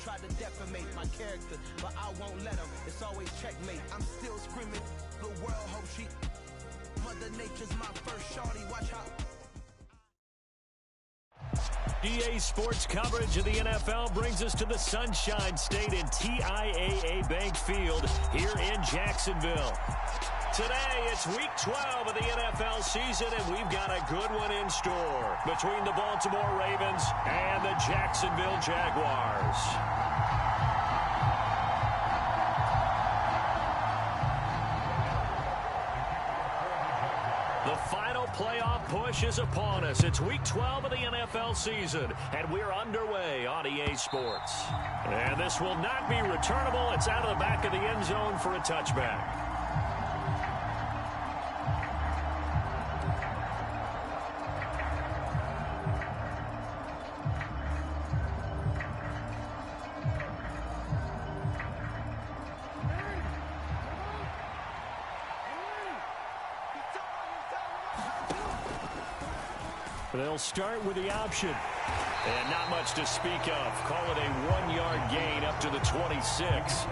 try to defamate my character, but I won't let them. It's always checkmate. I'm still screaming. The world hope she. Mother Nature's my first shorty. Watch how. EA Sports coverage of the NFL brings us to the Sunshine State in TIAA Bank Field here in Jacksonville. Today, it's Week 12 of the NFL season, and we've got a good one in store between the Baltimore Ravens and the Jacksonville Jaguars. The final playoff push is upon us. It's Week 12 of the NFL season, and we're underway on EA Sports. And this will not be returnable. It's out of the back of the end zone for a touchback. They'll start with the option. And not much to speak of. Call it a 1-yard gain up to the 26.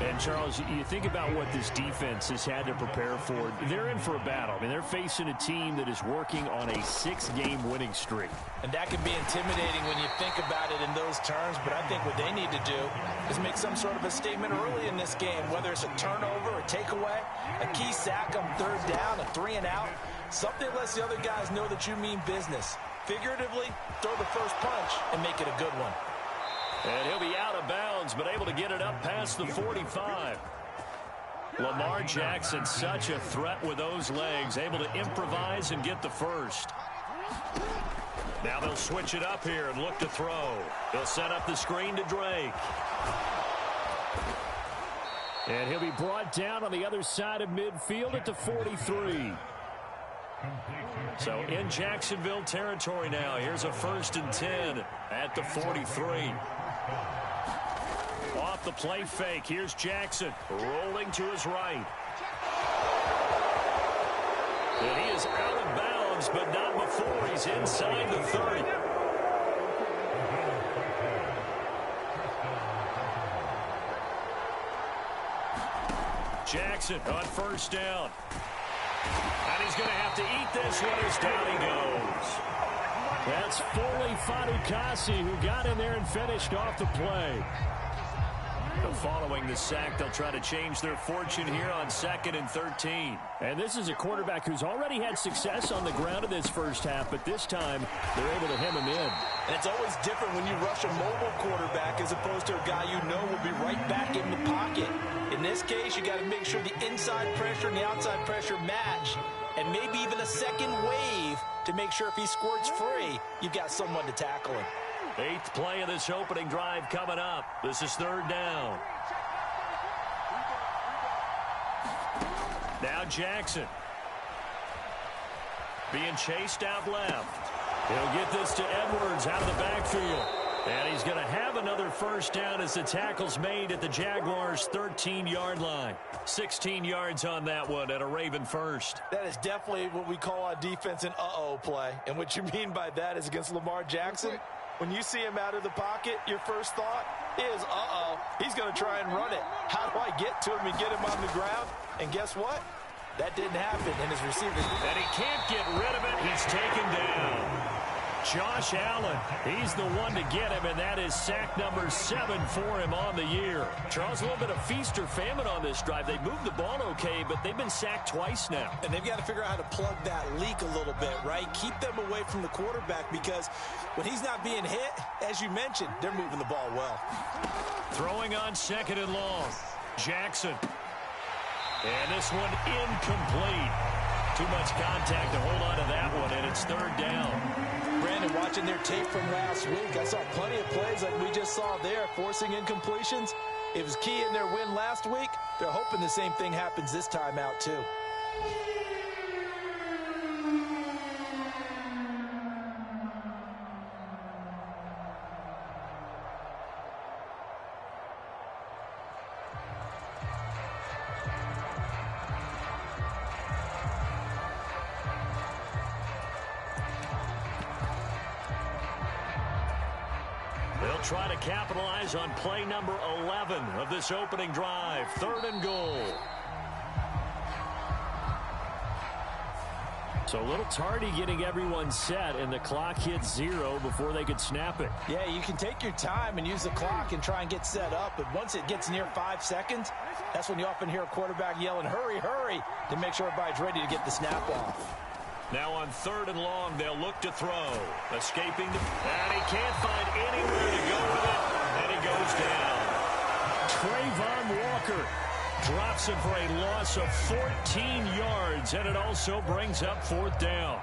And, Charles, you think about what this defense has had to prepare for. They're in for a battle. I mean, they're facing a team that is working on a 6-game winning streak. And that can be intimidating when you think about it in those terms. But I think what they need to do is make some sort of a statement early in this game, whether it's a turnover, a takeaway, a key sack on third down, a 3-and-out. Something lets the other guys know that you mean business. Figuratively, throw the first punch and make it a good one. And he'll be out of bounds, but able to get it up past the 45. Lamar Jackson, such a threat with those legs, able to improvise and get the first. Now they'll switch it up here and look to throw. They'll set up the screen to Drake. And he'll be brought down on the other side of midfield at the 43. So in Jacksonville territory now. Here's a 1st and 10 at the 43. Off the play fake. Here's Jackson rolling to his right. And he is out of bounds, but not before he's inside the 30. Jackson on 1st down. And he's going to have to eat this one as down he goes. That's Foley Fadukasi who got in there and finished off the play. Following the sack, they'll try to change their fortune here on 2nd and 13. And this is a quarterback who's already had success on the ground in this first half, but this time they're able to hem him in. And it's always different when you rush a mobile quarterback as opposed to a guy you know will be right back in the pocket. In this case, you got to make sure the inside pressure and the outside pressure match, and maybe even a second wave to make sure if he squirts free, you've got someone to tackle him. 8th play of this opening drive coming up. This is 3rd down. Now Jackson. Being chased out left. He'll get this to Edwards out of the backfield. And he's going to have another 1st down as the tackle's made at the Jaguars' 13-yard line. 16 yards on that one and a Raven first. That is definitely what we call on defense an uh-oh play. And what you mean by that is against Lamar Jackson, when you see him out of the pocket, your first thought is, uh-oh, he's going to try and run it. How do I get to him and get him on the ground? And guess what? That didn't happen in his receiving. And he can't get rid of it. He's taken down. Josh Allen, he's the one to get him, and that is sack number 7 for him on the year. Charles, a little bit of feast or famine on this drive. They moved the ball okay, but they've been sacked twice now. And they've got to figure out how to plug that leak a little bit, right? Keep them away from the quarterback because when he's not being hit, as you mentioned, they're moving the ball well. Throwing on 2nd and long. Jackson. And this one incomplete. Too much contact to hold on to that one, and it's 3rd down. Brandon, watching their tape from last week, I saw plenty of plays like we just saw there, forcing incompletions. It was key in their win last week. They're hoping the same thing happens this time out, too. They'll try to capitalize on play number 11 of this opening drive. 3rd and goal. So a little tardy getting everyone set, and the clock hits 0 before they could snap it. Yeah, you can take your time and use the clock and try and get set up, but once it gets near 5 seconds, that's when you often hear a quarterback yelling, hurry, hurry, to make sure everybody's ready to get the snap off. Now on 3rd and long, they'll look to throw. Escaping, and he can't find anywhere to go with it, and he goes down. Trey Walker drops him for a loss of 14 yards, and it also brings up 4th down.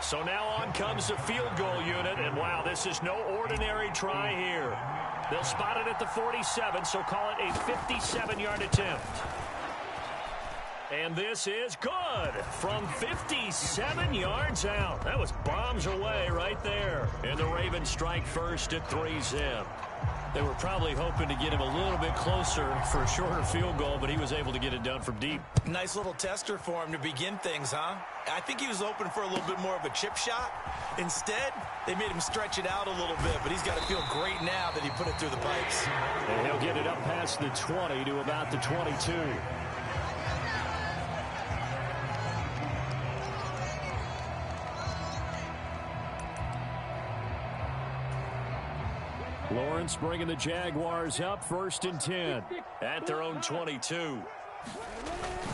So now on comes the field goal unit, and wow, this is no ordinary try here. They'll spot it at the 47, so call it a 57-yard attempt. And this is good from 57 yards out. That was bombs away right there. And the Ravens strike first at 3-zip. They were probably hoping to get him a little bit closer for a shorter field goal, but he was able to get it done from deep. Nice little tester for him to begin things, huh? I think he was open for a little bit more of a chip shot. Instead, they made him stretch it out a little bit, but he's got to feel great now that he put it through the pipes. And he'll get it up past the 20 to about the 22. Lawrence bringing the Jaguars up 1st and 10 at their own 22.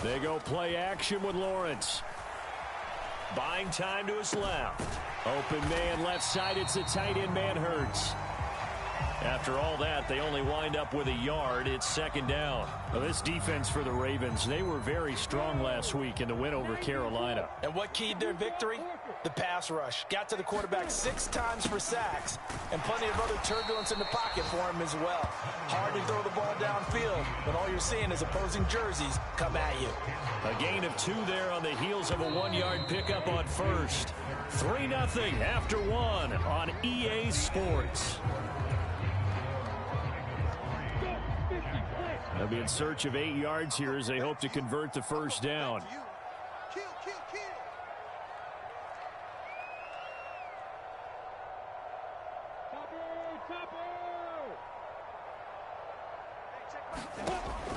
They go play action with Lawrence. Buying time to his left. Open man left side. It's the tight end man Hurts. After all that, they only wind up with a yard. It's 2nd down. Well, this defense for the Ravens, they were very strong last week in the win over Carolina. And what keyed their victory? The pass rush. Got to the quarterback 6 times for sacks, and plenty of other turbulence in the pocket for him as well. Hard to throw the ball downfield when all you're seeing is opposing jerseys come at you. A gain of 2 there on the heels of a 1-yard pickup on first. 3-0 after 1 on EA Sports. They'll be in search of 8 yards here as they hope to convert the 1st down.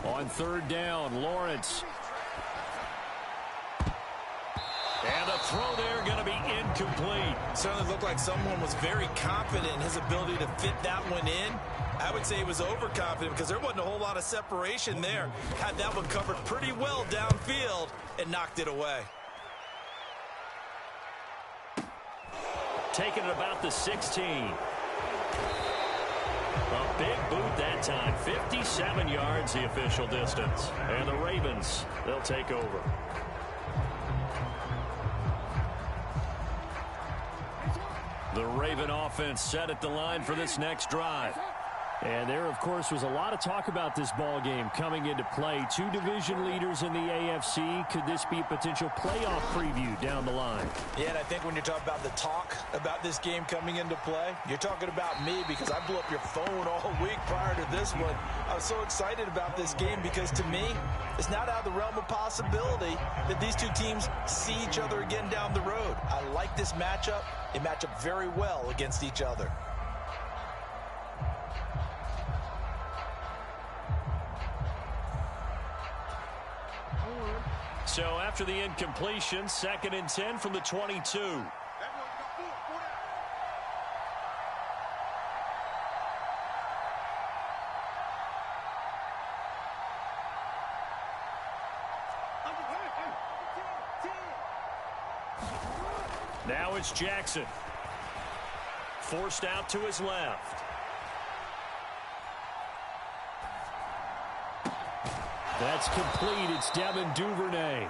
On 3rd down, Lawrence. And the throw there going to be incomplete. Certainly looked like someone was very confident in his ability to fit that one in. I would say he was overconfident because there wasn't a whole lot of separation there. Had that one covered pretty well downfield and knocked it away. Taking it about the 16. A big boot that time. 57 yards the official distance. And the Ravens, they'll take over. The Raven offense set at the line for this next drive. And there, of course, was a lot of talk about this ball game coming into play. 2 division leaders in the AFC. Could this be a potential playoff preview down the line? Yeah, and I think when you're talking about the talk about this game coming into play, you're talking about me because I blew up your phone all week prior to this one. I was so excited about this game because, to me, it's not out of the realm of possibility that these 2 teams see each other again down the road. I like this matchup. They match up very well against each other. So after the incompletion, 2nd and 10 from the 22. Now it's Jackson. Forced out to his left. That's complete. It's Devin Duvernay.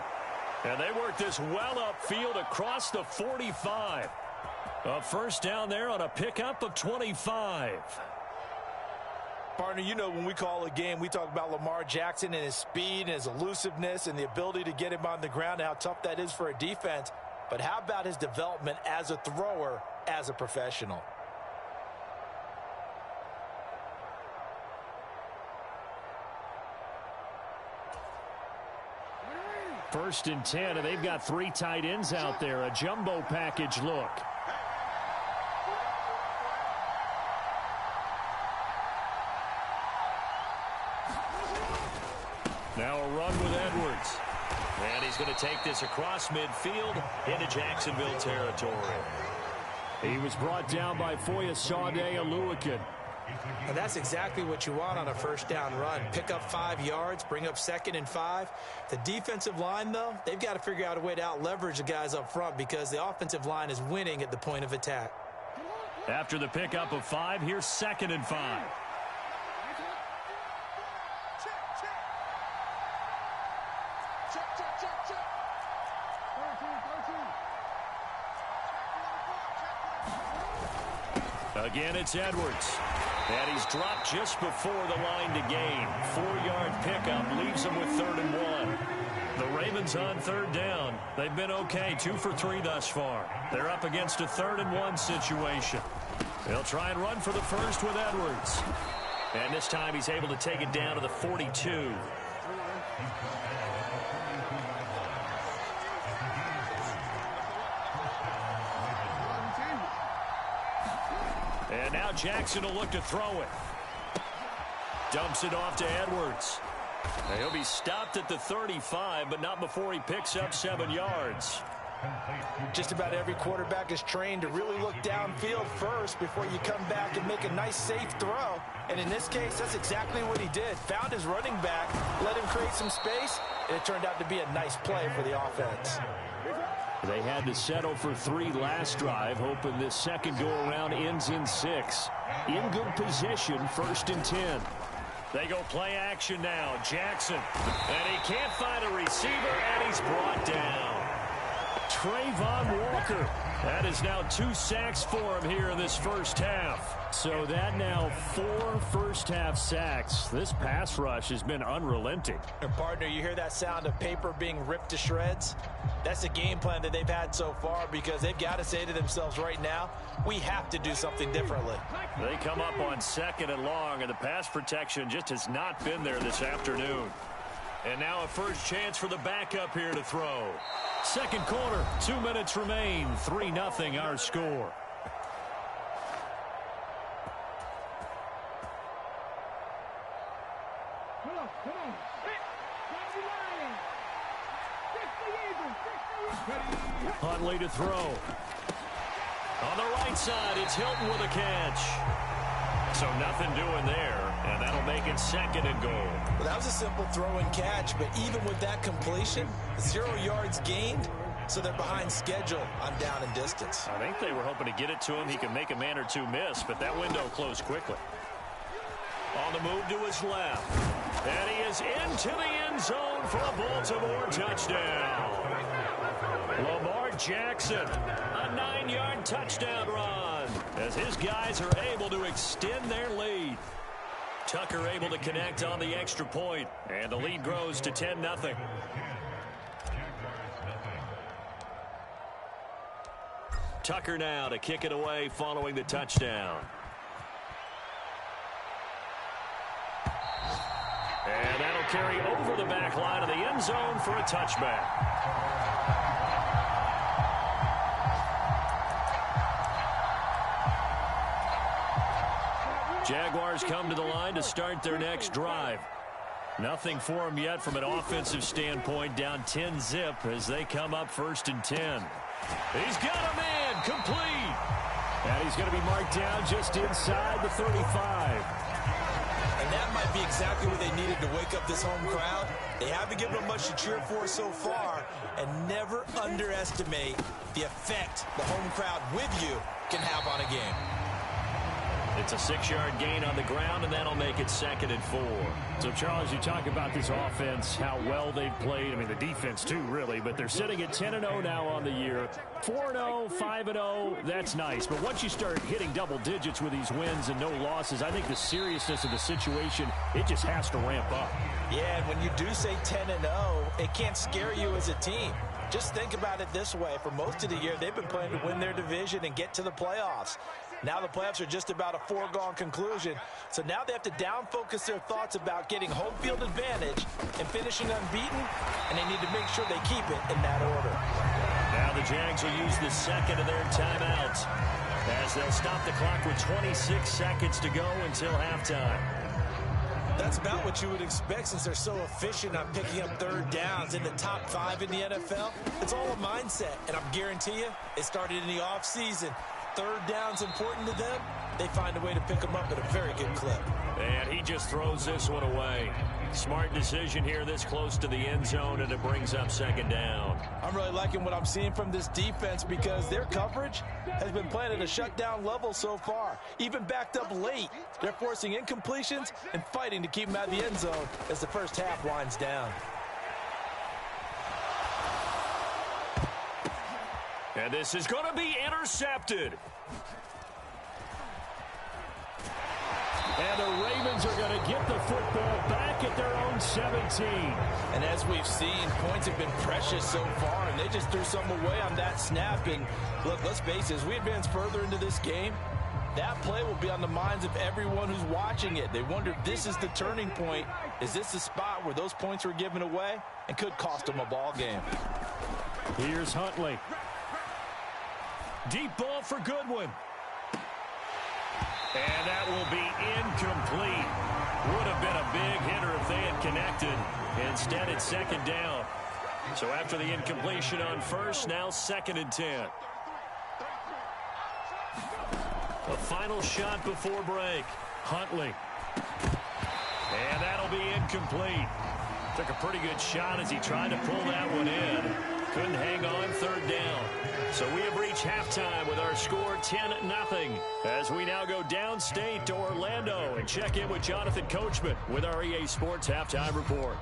And they work this well upfield across the 45. A 1st down there on a pickup of 25. Partner, you know when we call a game, we talk about Lamar Jackson and his speed and his elusiveness and the ability to get him on the ground and how tough that is for a defense. But how about his development as a thrower, as a professional? 1st and 10, and they've got 3 tight ends out there. A jumbo package look. he's going to take this across midfield into Jacksonville territory. He was brought down by Foyesade Oluwakin. And that's exactly what you want on a first down run. Pick up 5 yards, bring up 2nd and 5. The defensive line, though, they've got to figure out a way to out-leverage the guys up front because the offensive line is winning at the point of attack. After the pickup of 5, here's 2nd and 5. Again, it's Edwards. And he's dropped just before the line to gain. 4-yard pickup leaves him with 3rd and 1. The Ravens on 3rd down. They've been okay, 2 for 3 thus far. They're up against a 3rd and 1 situation. They'll try and run for the first with Edwards. And this time he's able to take it down to the 42. And now Jackson will look to throw it. Dumps it off to Edwards. He'll be stopped at the 35, but not before he picks up 7 yards. Just about every quarterback is trained to really look downfield first before you come back and make a nice, safe throw. And in this case, that's exactly what he did. Found his running back, let him create some space, and it turned out to be a nice play for the offense. They had to settle for 3 last drive, hoping this second go-around ends in 6. In good position, 1st and 10. They go play action now. Jackson. And he can't find a receiver, and he's brought down. Trayvon Walker. That is now 2 sacks for him here in this first half. So that now 4 first-half sacks. This pass rush has been unrelenting. And partner, you hear that sound of paper being ripped to shreds? That's the game plan that they've had so far because they've got to say to themselves right now, we have to do something differently. They come up on 2nd and long, and the pass protection just has not been there this afternoon. And now a first chance for the backup here to throw. Second quarter, 2 minutes remain. 3-0 our score. Huntley to throw. On the right side, it's Hilton with a catch. So nothing doing there, and that'll make it 2nd and goal. Well, that was a simple throw and catch, but even with that completion, 0 yards gained, so they're behind schedule on down and distance. I think they were hoping to get it to him. He could make a man or 2 miss, but that window closed quickly. On the move to his left. And he is into the end zone for a Baltimore touchdown. Lamar Jackson, a 9-yard touchdown run as his guys are able to extend their lead. Tucker able to connect on the extra point, and the lead grows to 10-0. Tucker now to kick it away following the touchdown. And that'll carry over the back line of the end zone for a touchback. Jaguars come to the line to start their next drive. Nothing for them yet from an offensive standpoint, down 10-zip as they come up 1st and 10. He's got a man, complete. And he's going to be marked down just inside the 35. And that might be exactly what they needed to wake up this home crowd. They haven't given them much to cheer for so far, and never underestimate the effect the home crowd with you can have on a game. It's a 6-yard gain on the ground, and that'll make it 2nd and 4. So, Charles, you talk about this offense, how well they've played. I mean, the defense, too, really. But they're sitting at 10-0 now on the year. 4-0, 5-0, that's nice. But once you start hitting double digits with these wins and no losses, I think the seriousness of the situation, it just has to ramp up. Yeah, and when you do say 10-0, it can't scare you as a team. Just think about it this way. For most of the year, they've been playing to win their division and get to the playoffs. Now the playoffs are just about a foregone conclusion. So now they have to down-focus their thoughts about getting home field advantage and finishing unbeaten, and they need to make sure they keep it in that order. Now the Jags will use the second of their timeouts as they'll stop the clock with 26 seconds to go until halftime. That's about what you would expect since they're so efficient on picking up third downs in the top 5 in the NFL. It's all a mindset, and I guarantee you, it started in the offseason. Third down's important to them. They find a way to pick them up at a very good clip. And he just throws this one away. Smart decision here this close to the end zone, and it brings up second down. I'm really liking what I'm seeing from this defense because their coverage has been playing at a shutdown level so far. Even backed up late, they're forcing incompletions and fighting to keep them out of the end zone as the first half winds down. And this is going to be intercepted. And the Ravens are going to get the football back at their own 17. And as we've seen, points have been precious so far, and they just threw some away on that snap. And look, let's face it, as we advance further into this game, that play will be on the minds of everyone who's watching it. They wonder if this is the turning point. Is this the spot where those points were given away and could cost them a ball game? Here's Huntley. Deep ball for Goodwin. And that will be incomplete. Would have been a big hitter if they had connected. Instead, it's second down. So after the incompletion on first, now 2nd and 10. A final shot before break. Huntley. And that'll be incomplete. Took a pretty good shot as he tried to pull that one in. Couldn't hang on, third down. So we have reached halftime with our score 10-0. As we now go downstate to Orlando and check in with Jonathan Coachman with our EA Sports Halftime Report.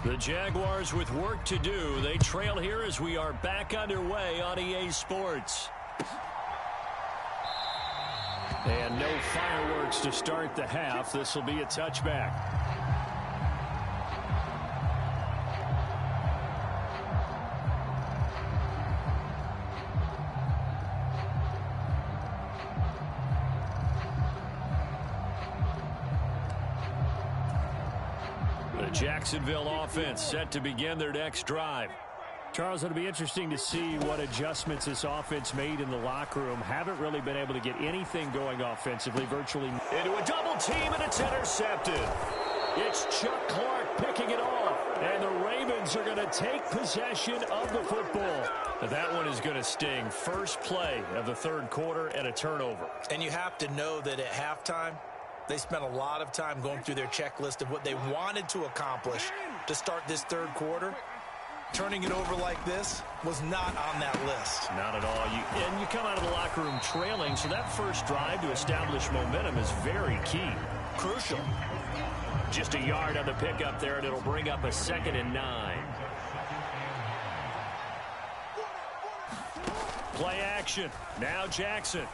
The Jaguars with work to do. They trail here as we are back underway on EA Sports. And no fireworks to start the half. This will be a touchback. Jacksonville offense set to begin their next drive. Charles, it'll be interesting to see what adjustments this offense made in the locker room. Haven't really been able to get anything going offensively, virtually. Into a double team, and it's intercepted. It's Chuck Clark picking it off, and the Ravens are going to take possession of the football. But that one is going to sting. First play of the third quarter and a turnover. And you have to know that at halftime, they spent a lot of time going through their checklist of what they wanted to accomplish to start this third quarter. Turning it over like this was not on that list. Not at all. And you come out of the locker room trailing, so that first drive to establish momentum is very key. Crucial. Just a yard on the pickup there, and it'll bring up a 2nd and 9. Play action. Now Jackson.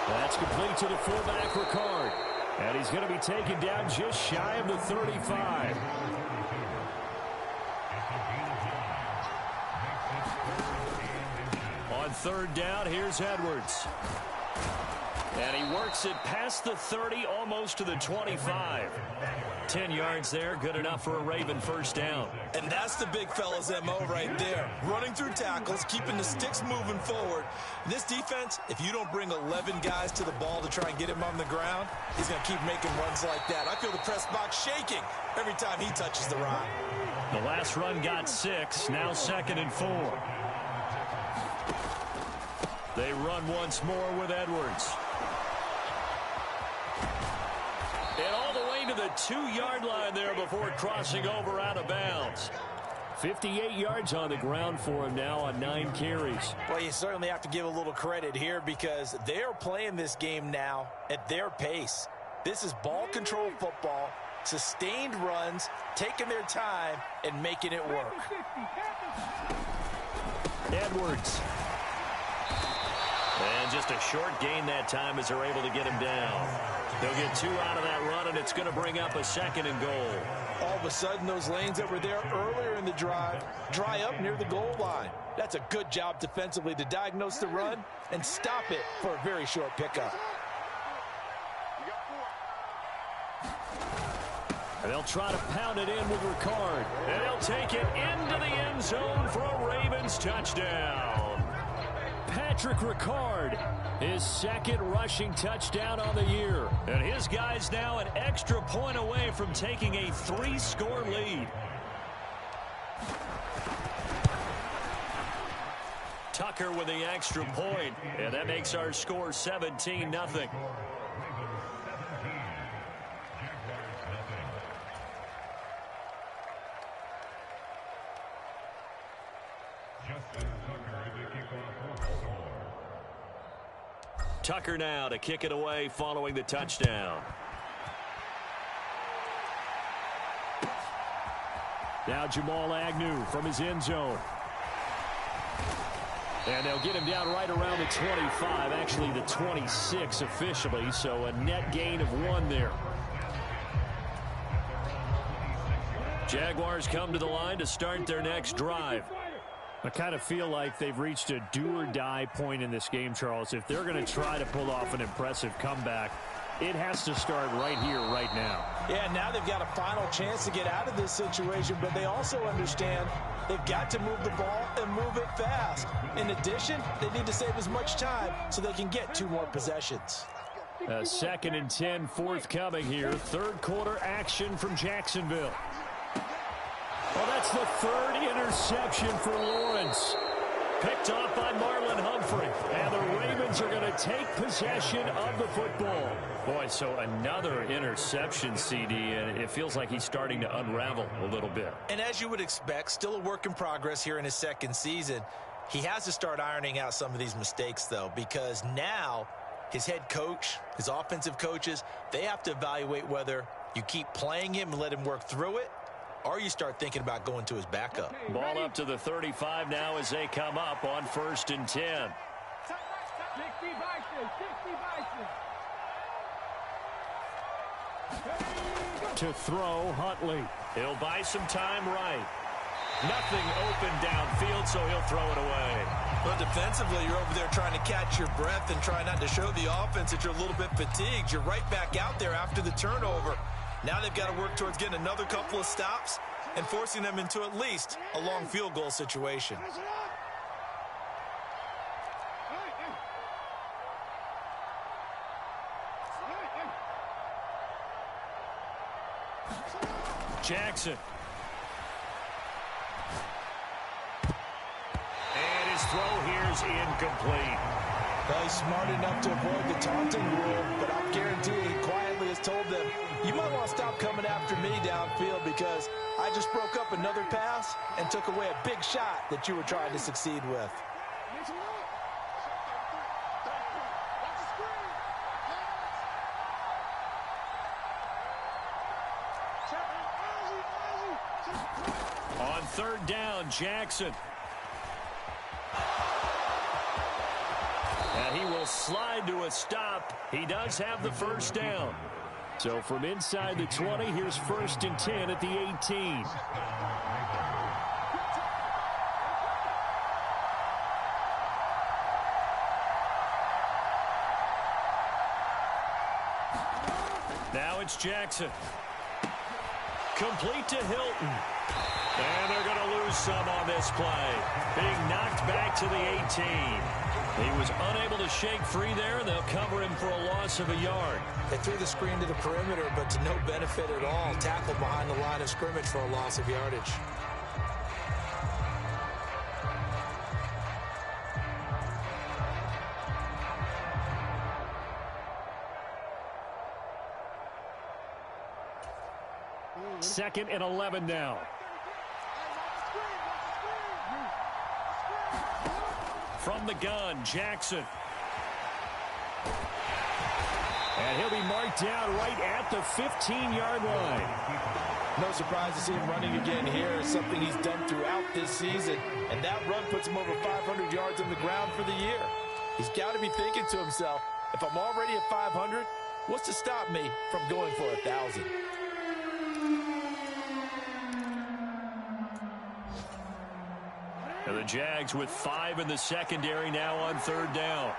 That's complete to the fullback, Ricard. And he's going to be taken down just shy of the 35. On third down, here's Edwards. And he works it past the 30, almost to the 25. 10 yards there, good enough for a Raven first down. And that's the big fella's MO right there. Running through tackles, keeping the sticks moving forward. This defense, if you don't bring 11 guys to the ball to try and get him on the ground, he's going to keep making runs like that. I feel the press box shaking every time he touches the rock. The last run got 6, now 2nd and 4. They run once more with Edwards. And all the way to the 2-yard line there before crossing over out of bounds. 58 yards on the ground for him now on 9 carries. Well, you certainly have to give a little credit here because they're playing this game now at their pace. This is ball control football, sustained runs, taking their time, and making it work. Edwards. And just a short gain that time as they're able to get him down. They'll get 2 out of that run, and it's going to bring up a 2nd and goal. All of a sudden, those lanes that were there earlier in the drive dry up near the goal line. That's a good job defensively to diagnose the run and stop it for a very short pickup. And they'll try to pound it in with Ricard. And they'll take it into the end zone for a Ravens touchdown. Patrick Ricard, his second rushing touchdown on the year. And his guys now an extra point away from taking a 3-score lead. Tucker with the extra point, and that makes our score 17-0. Tucker now to kick it away following the touchdown. Now Jamal Agnew from his end zone. And they'll get him down right around the 25, actually the 26 officially, so a net gain of 1 there. Jaguars come to the line to start their next drive. I kind of feel like they've reached a do-or-die point in this game, Charles. If they're going to try to pull off an impressive comeback, it has to start right here, right now. Yeah, now they've got a final chance to get out of this situation, but they also understand they've got to move the ball and move it fast. In addition, they need to save as much time so they can get 2 more possessions. 2nd and 10 forthcoming here. Third quarter action from Jacksonville. Well, that's the 3rd interception for Lawrence. Picked off by Marlon Humphrey. And the Ravens are going to take possession of the football. Boy, so another interception, CD, and it feels like he's starting to unravel a little bit. And as you would expect, still a work in progress here in his 2nd season. He has to start ironing out some of these mistakes, though, because now his head coach, his offensive coaches, they have to evaluate whether you keep playing him and let him work through it, or you start thinking about going to his backup. Ball up to the 35 now as they come up on 1st and 10. To throw, Huntley. He'll buy some time right. Nothing open downfield, so he'll throw it away. Well, defensively, you're over there trying to catch your breath and try not to show the offense that you're a little bit fatigued. You're right back out there after the turnover. Now they've got to work towards getting another couple of stops and forcing them into at least a long field goal situation. Jackson. And his throw here is incomplete. Well, he's smart enough to avoid the taunting rule, but I'll guarantee he quietly has told them, you might want to stop coming after me downfield because I just broke up another pass and took away a big shot that you were trying to succeed with. On 3rd down, Jackson. And he will slide to a stop. He does have the 1st down. So from inside the 20, here's 1st and 10 at the 18. Now it's Jackson. Complete to Hilton. And they're going to lose some on this play. Being knocked back to the 18. He was unable to shake free there, and they'll cover him for a loss of a yard. They threw the screen to the perimeter, but to no benefit at all. Tackled behind the line of scrimmage for a loss of yardage. Second and 11 now. From the gun, Jackson. And he'll be marked down right at the 15-yard line. No surprise to see him running again here. It's something he's done throughout this season. And that run puts him over 500 yards on the ground for the year. He's got to be thinking to himself, if I'm already at 500, what's to stop me from going for 1,000? And the Jags with 5 in the secondary now on 3rd down.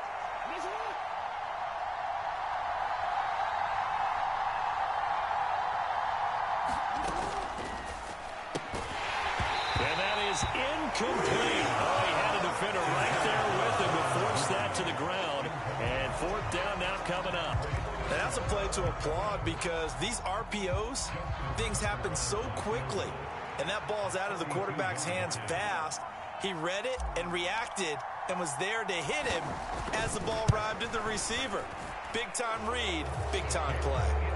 And that is incomplete. Oh, he had a defender right there with him to force that to the ground. And fourth down now coming up. And that's a play to applaud because these RPOs, things happen so quickly. And that ball's out of the quarterback's hands fast. He read it and reacted and was there to hit him as the ball arrived at the receiver. Big-time read, big-time play.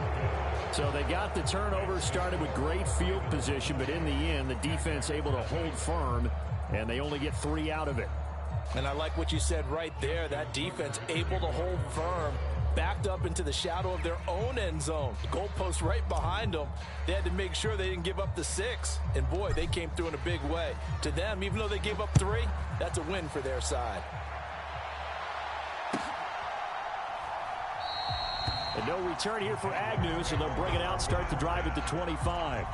So they got the turnover, started with great field position, but in the end, the defense able to hold firm, and they only get 3 out of it. And I like what you said right there. That defense able to hold firm, backed up into the shadow of their own end zone. The goalpost right behind them. They had to make sure they didn't give up the 6. And, boy, they came through in a big way. To them, even though they gave up 3, that's a win for their side. And no return here for Agnew, so they'll bring it out, start the drive at the 25.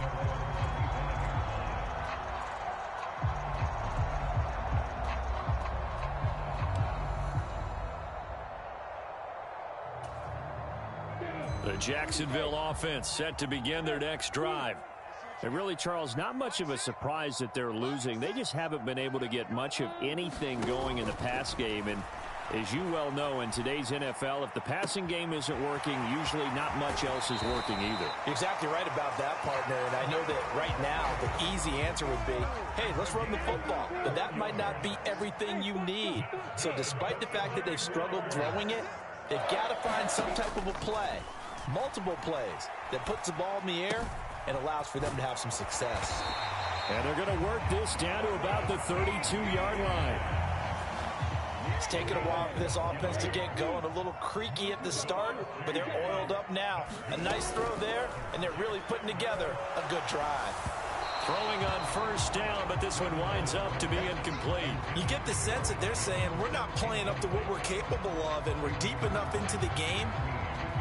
The Jacksonville offense set to begin their next drive. And really, Charles, not much of a surprise that they're losing. They just haven't been able to get much of anything going in the pass game. And as you well know, in today's NFL, if the passing game isn't working, usually not much else is working either. You're exactly right about that, partner. And I know that right now the easy answer would be, hey, let's run the football. But that might not be everything you need. So despite the fact that they've struggled throwing it, they've got to find some type of a play, multiple plays, that puts the ball in the air and allows for them to have some success. And they're going to work this down to about the 32-yard line. It's taken a while for this offense to get going. A little creaky at the start, but they're oiled up now. A nice throw there, and they're really putting together a good drive. Throwing on first down, but this one winds up to be incomplete. You get the sense that they're saying we're not playing up to what we're capable of, and we're deep enough into the game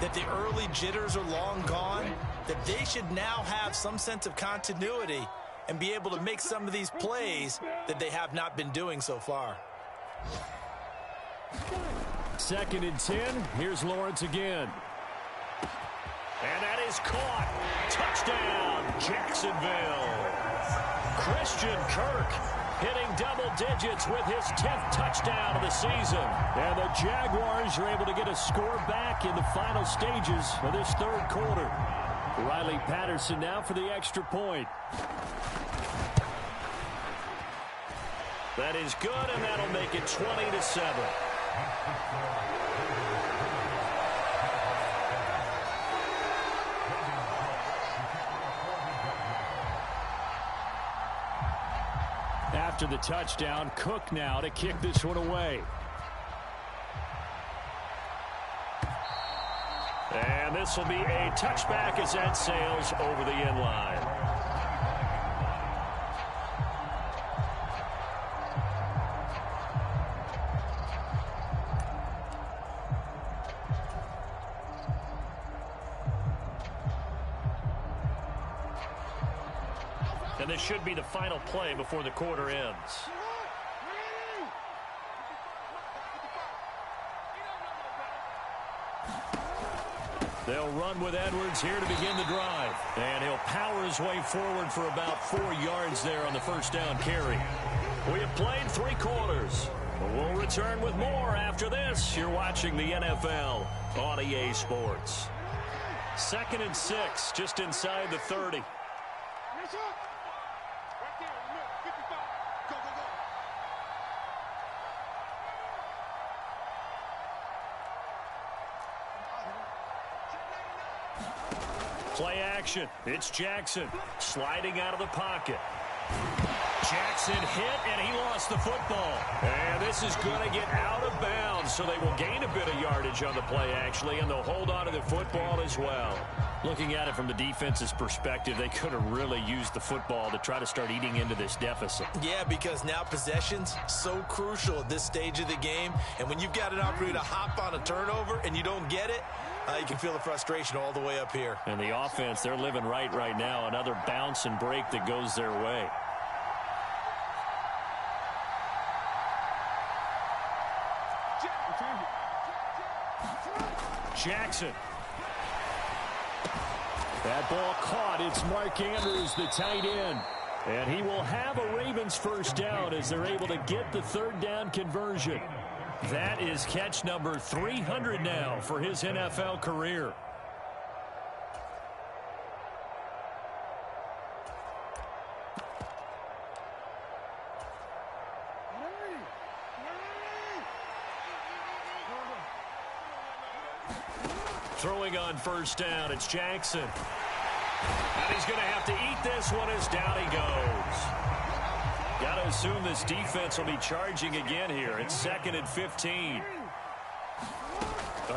that the early jitters are long gone, that they should now have some sense of continuity and be able to make some of these plays that they have not been doing so far. 2nd and 10. Here's Lawrence again. And that is caught. Touchdown, Jacksonville. Christian Kirk hitting double digits with his 10th touchdown of the season. And the Jaguars are able to get a score back in the final stages of this 3rd quarter. Riley Patterson now for the extra point. That is good, and that'll make it 20-7. After the touchdown, Cook now to kick this one away. And this will be a touchback as that sails over the end line. And this should be the final play before the quarter ends. They'll run with Edwards here to begin the drive. And he'll power his way forward for about 4 yards there on the first down carry. We have played 3 quarters. We'll return with more after this. You're watching the NFL on EA Sports. 2nd and 6, just inside the 30. Play action. It's Jackson sliding out of the pocket. Jackson hit, and he lost the football. And this is going to get out of bounds, so they will gain a bit of yardage on the play, actually, and they'll hold on to the football as well. Looking at it from the defense's perspective, they could have really used the football to try to start eating into this deficit. Yeah, because now possession's so crucial at this stage of the game. And when you've got an opportunity to hop on a turnover and you don't get it, you can feel the frustration all the way up here. And the offense, they're living right now. Another bounce and break that goes their way. Jackson. That ball caught. It's Mark Andrews, the tight end. And he will have a Ravens first down as they're able to get the third down conversion. That is catch number 300 now for his NFL career. Throwing on first down, it's Jackson. And he's going to have to eat this one as down he goes. Got to assume this defense will be charging again here. It's 2nd and 15.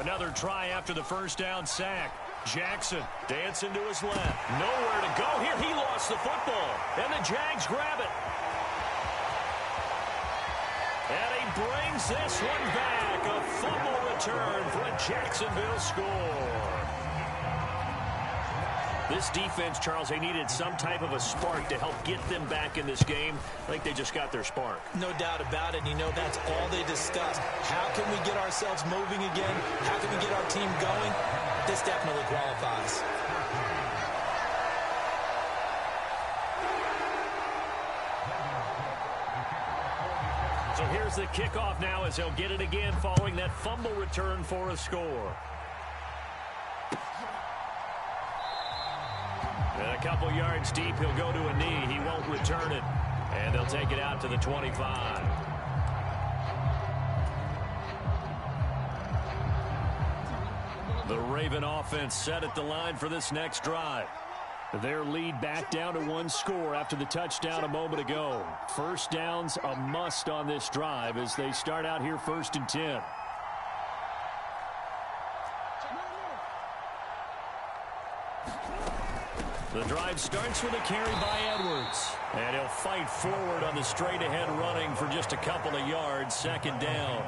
Another try after the first down sack. Jackson dancing to his left. Nowhere to go here. He lost the football. And the Jags grab it. And he brings this one back. A fumble return for a Jacksonville score. This defense, Charles, they needed some type of a spark to help get them back in this game. I think they just got their spark. No doubt about it. And you know, that's all they discussed. How can we get ourselves moving again? How can we get our team going? This definitely qualifies. So here's the kickoff now as he'll get it again following that fumble return for a score. And a couple yards deep, he'll go to a knee. He won't return it. And they'll take it out to the 25. The Raven offense set at the line for this next drive. Their lead back down to 1 score after the touchdown a moment ago. First down's a must on this drive as they start out here 1st and 10. The drive starts with a carry by Edwards. And he'll fight forward on the straight-ahead running for just a couple of yards. 2nd down.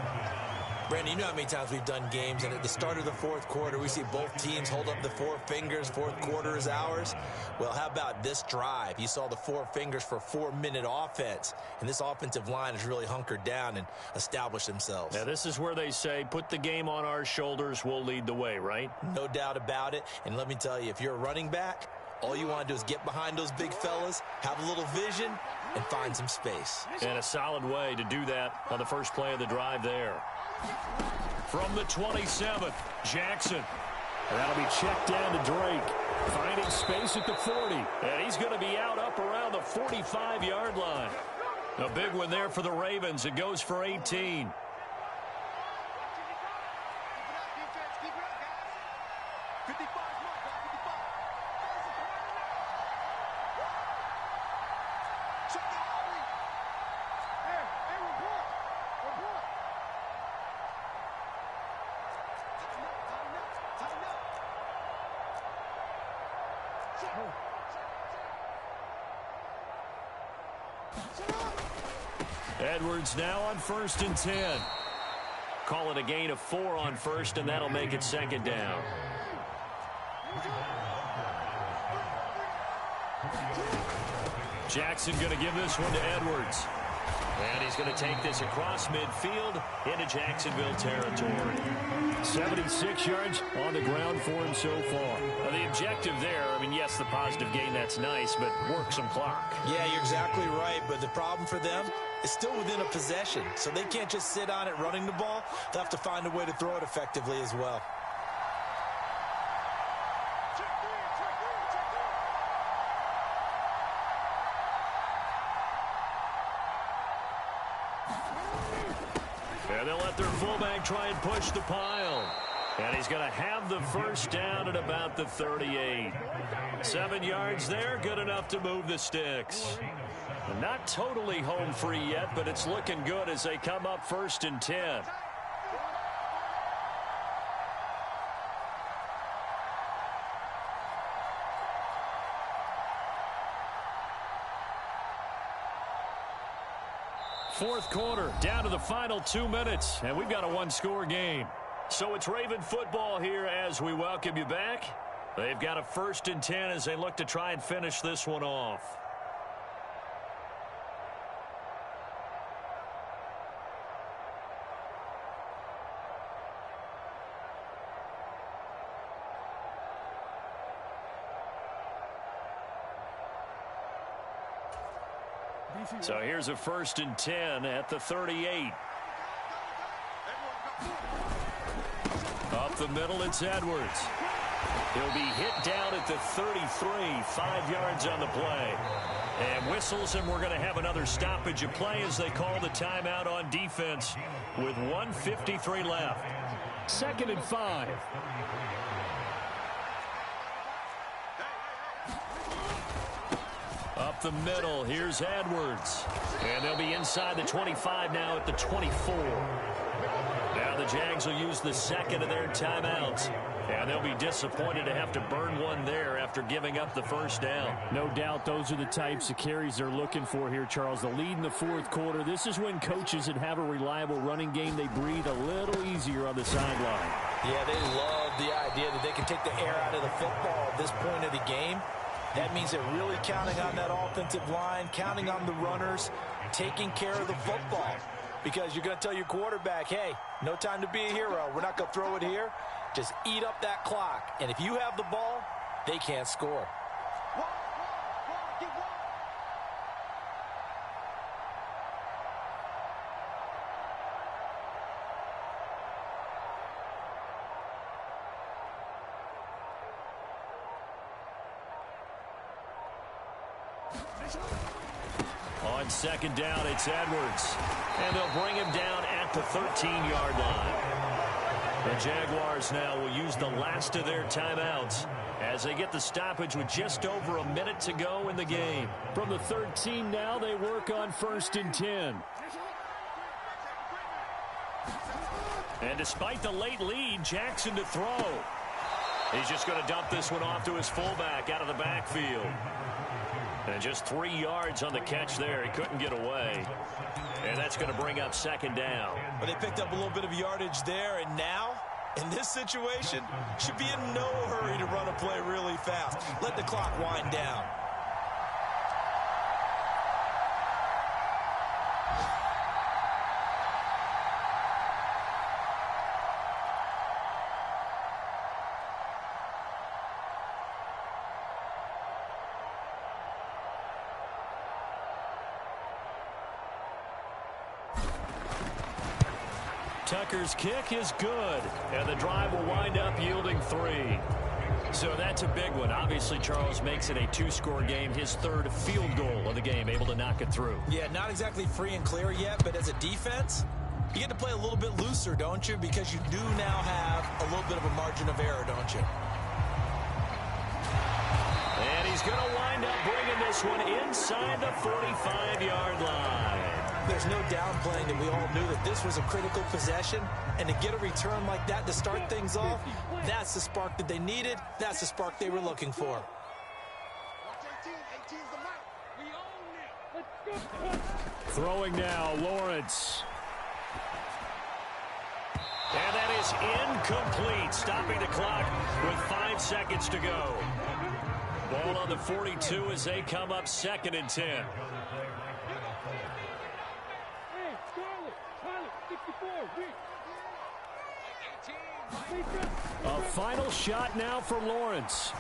Brandon, you know how many times we've done games, and at the start of the 4th quarter, we see both teams hold up the 4 fingers, 4th quarter is ours. Well, how about this drive? You saw the 4 fingers for 4-minute offense, and this offensive line has really hunkered down and established themselves. Now, this is where they say, put the game on our shoulders, we'll lead the way, right? No doubt about it, and let me tell you, if you're a running back, all you want to do is get behind those big fellas, have a little vision, and find some space. And a solid way to do that on the first play of the drive there. From the 27th, Jackson. And that'll be checked down to Drake. Finding space at the 40. And he's going to be out up around the 45-yard line. A big one there for the Ravens. It goes for 18. Edwards now on 1st and 10. Call it a gain of 4 on 1st, and that'll make it 2nd down. Jackson going to give this one to Edwards. And he's going to take this across midfield into Jacksonville territory. 76 yards on the ground for him so far. Now, the objective there, I mean, yes, the positive gain, that's nice, but work some clock. Yeah, you're exactly right, but the problem for them is still within a possession, so they can't just sit on it running the ball. They'll have to find a way to throw it effectively as well. And they'll let their fullback try and push the pile. And he's going to have the first down at about the 38. 7 yards there, good enough to move the sticks. Not totally home free yet, but it's looking good as they come up 1st and 10. Fourth quarter, down to the final 2 minutes, and we've got a 1-score game. So it's Raven football here as we welcome you back. They've got a 1st and 10 as they look to try and finish this one off. So here's a 1st and 10 at the 38. Up the middle, it's Edwards. He'll be hit down at the 33, 5 yards on the play. And whistles, and we're going to have another stoppage of play as they call the timeout on defense with 1:53 left. 2nd and 5. Up the middle, here's Edwards. And they'll be inside the 25 now at the 24. Now the Jags will use the 2nd of their timeouts. And they'll be disappointed to have to burn one there after giving up the 1st down. No doubt those are the types of carries they're looking for here, Charles. The lead in the 4th quarter. This is when coaches that have a reliable running game, they breathe a little easier on the sideline. Yeah, they love the idea that they can take the air out of the football at this point of the game. That means they're really counting on that offensive line, counting on the runners, taking care of the football. Because you're going to tell your quarterback, hey, no time to be a hero. We're not going to throw it here. Just eat up that clock. And if you have the ball, they can't score. On 2nd down, it's Edwards. And they'll bring him down at the 13-yard line. The Jaguars now will use the last of their timeouts as they get the stoppage with just over a minute to go in the game. From the 13 now, they work on 1st and 10. And despite the late lead, Jackson to throw. He's just going to dump this one off to his fullback out of the backfield. And just 3 yards on the catch there. He couldn't get away. And that's going to bring up 2nd down. But they picked up a little bit of yardage there, and now, in this situation, should be in no hurry to run a play really fast. Let the clock wind down. Tucker's kick is good, and the drive will wind up yielding 3. So that's a big one. Obviously, Charles makes it a 2-score game, his 3rd field goal of the game, able to knock it through. Yeah, not exactly free and clear yet, but as a defense, you get to play a little bit looser, don't you? Because you do now have a little bit of a margin of error, don't you? And he's going to wind up bringing this one inside the 45-yard line. There's no downplaying that we all knew that this was a critical possession, and to get a return like that to start things off, that's the spark that they needed. That's the spark they were looking for. Throwing now, Lawrence. And that is incomplete, stopping the clock with 5 seconds to go. Ball on the 42 as they come up 2nd and 10. A final shot now for Lawrence.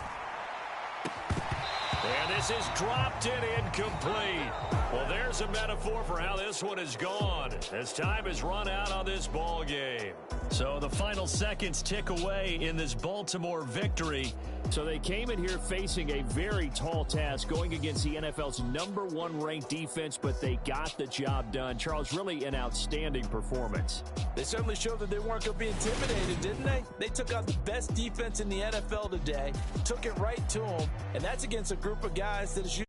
And this is dropped in incomplete. Well, there's a metaphor for how this one is gone as time has run out on this ball game. So the final seconds tick away in this Baltimore victory. So they came in here facing a very tall task going against the NFL's #1 ranked defense, but they got the job done. Charles, really an outstanding performance. They certainly showed that they weren't going to be intimidated, didn't they? They took out the best defense in the NFL today, took it right to them, and that's against a group of guys that is